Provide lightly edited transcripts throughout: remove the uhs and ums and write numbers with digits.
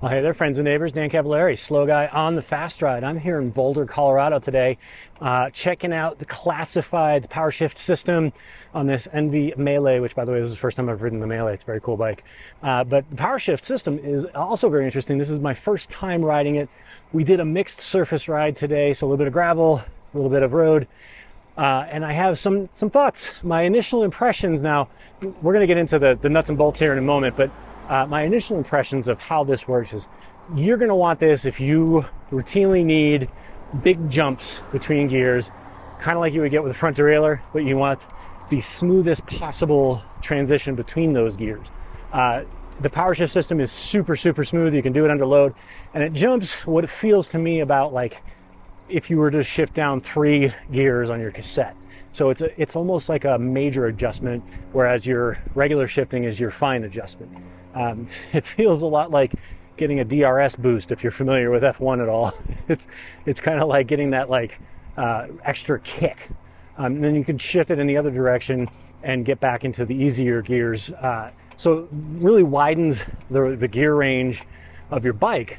Well, hey there, friends and neighbors. Dan Cavallari, slow guy on the fast ride. I'm here in Boulder, Colorado today, checking out the Classified PowerShift system on this NV Melee, which, by the way, this is the first time I've ridden the Melee. It's a very cool bike. But the PowerShift system is also very interesting. This is my first time riding it. We did a mixed surface ride today, so a little bit of gravel, a little bit of road. And I have some thoughts. My initial impressions now, we're going to get into the nuts and bolts here in a moment, but my initial impressions of how this works is you're going to want this if you routinely need big jumps between gears, kind of like you would get with a front derailleur, but you want the smoothest possible transition between those gears. The PowerShift system is super smooth. You can do it under load, and it jumps what it feels to me about like if you were to shift down 3 gears on your cassette. So it's almost like a major adjustment, whereas your regular shifting is your fine adjustment. It feels a lot like getting a DRS boost if you're familiar with F1 at all. It's kind of like getting that like extra kick. And then you can shift it in the other direction and get back into the easier gears. So it really widens the gear range of your bike.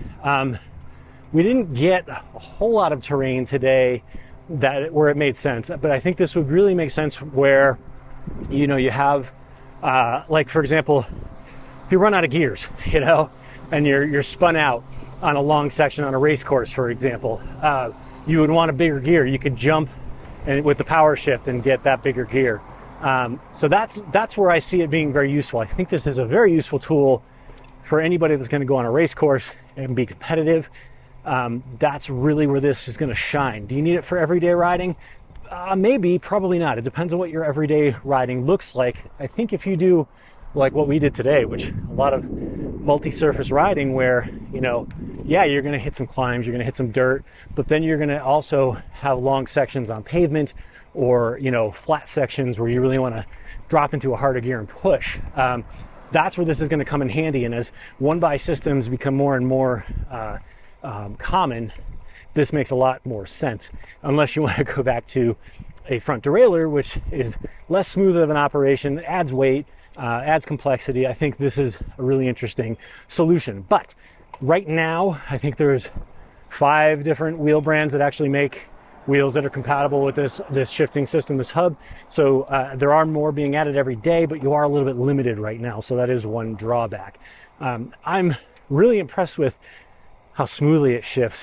We didn't get a whole lot of terrain today where it made sense, but I think this would really make sense where, you know, you have, like for example, if you run out of gears, you know, and you're spun out on a long section on a race course, for example, you would want a bigger gear. You could jump with the PowerShift and get that bigger gear. So that's where I see it being very useful. I think this is a very useful tool for anybody that's going to go on a race course and be competitive. That's really where this is going to shine. Do you need it for everyday riding? Maybe, probably not. It depends on what your everyday riding looks like. I think if you do like what we did today, which a lot of multi-surface riding where, you know, yeah, you're going to hit some climbs, you're going to hit some dirt, but then you're going to also have long sections on pavement or, you know, flat sections where you really want to drop into a harder gear and push. That's where this is going to come in handy. And as one-by systems become more and more common, this makes a lot more sense, unless you want to go back to a front derailleur, which is less smooth of an operation, adds weight, adds complexity. I think this is a really interesting solution. But right now, I think there's 5 different wheel brands that actually make wheels that are compatible with this shifting system, this hub. So there are more being added every day, but you are a little bit limited right now. So that is one drawback. I'm really impressed with how smoothly it shifts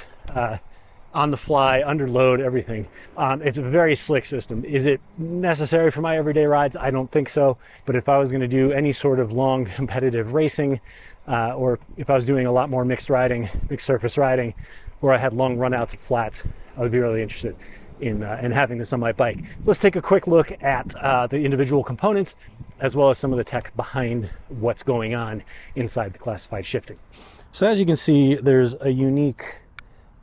on the fly, under load, everything. It's a very slick system. Is it necessary for my everyday rides? I don't think so. But if I was going to do any sort of long competitive racing, or if I was doing a lot more mixed surface riding, where I had long runouts of flats, I would be really interested in having this on my bike. Let's take a quick look at the individual components, as well as some of the tech behind what's going on inside the classified shifting. So as you can see, there's a unique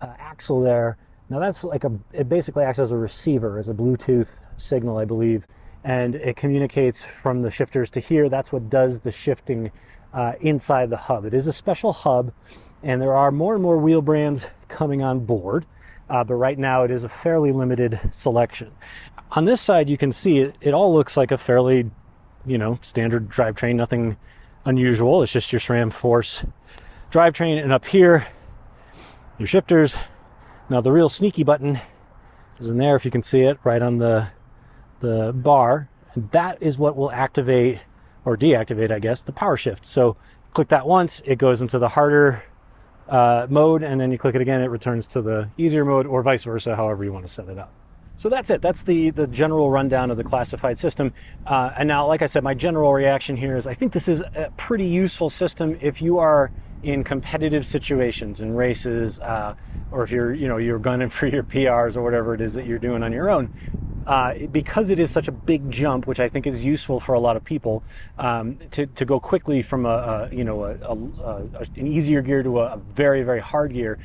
axle there. Now that's like it basically acts as a receiver, as a Bluetooth signal, I believe, and it communicates from the shifters to here. That's what does the shifting inside the hub. It is a special hub, and there are more and more wheel brands coming on board, but right now it is a fairly limited selection. On this side, you can see it all looks like a fairly, you know, standard drivetrain, nothing unusual. It's just your SRAM Force drivetrain, and up here your shifters. Now the real sneaky button is in there, if you can see it, right on the bar, and that is what will activate or deactivate, I guess, the PowerShift. So click that once, it goes into the harder mode, and then you click it again, it returns to the easier mode, or vice versa, however you want to set it up. So that's it. That's the general rundown of the classified system. And now, like I said, my general reaction here is I think this is a pretty useful system if you are in competitive situations, in races, or if you're gunning for your PRs or whatever it is that you're doing on your own. Because it is such a big jump, which I think is useful for a lot of people, to go quickly from an easier gear to a very, very hard gear,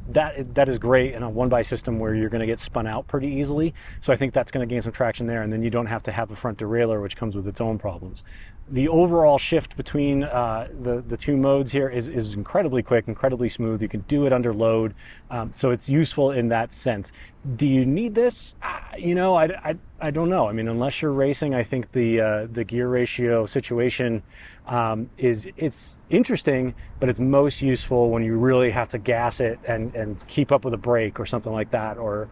that is great in a one-by system where you're going to get spun out pretty easily. So I think that's going to gain some traction there, and then you don't have to have a front derailleur, which comes with its own problems. The overall shift between the two modes here is incredibly quick, incredibly smooth. You can do it under load, so it's useful in that sense. Do you need this? You know, I don't know. I mean, unless you're racing, I think the gear ratio situation it's interesting, but it's most useful when you really have to gas it and keep up with a brake or something like that, or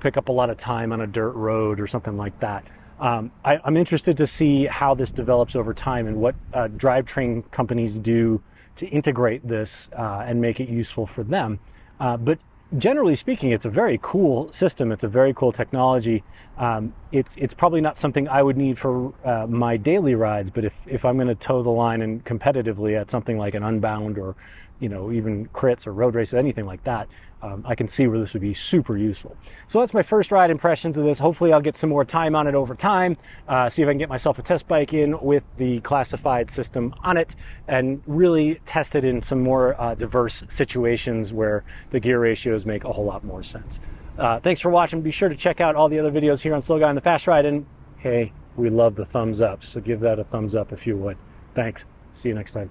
pick up a lot of time on a dirt road or something like that. I'm interested to see how this develops over time and what drivetrain companies do to integrate this and make it useful for them. But generally speaking, it's a very cool system. It's a very cool technology. It's probably not something I would need for my daily rides, but if I'm going to toe the line and competitively at something like an Unbound or, you know, even crits or road races, anything like that, I can see where this would be super useful. So that's my first ride impressions of this. Hopefully I'll get some more time on it over time, see if I can get myself a test bike in with the Classified system on it and really test it in some more diverse situations where the gear ratios make a whole lot more sense. Thanks for watching. Be sure to check out all the other videos here on Slow Guy on the Fast Ride, and hey, we love the thumbs up, so give that a thumbs up if you would. Thanks. See you next time.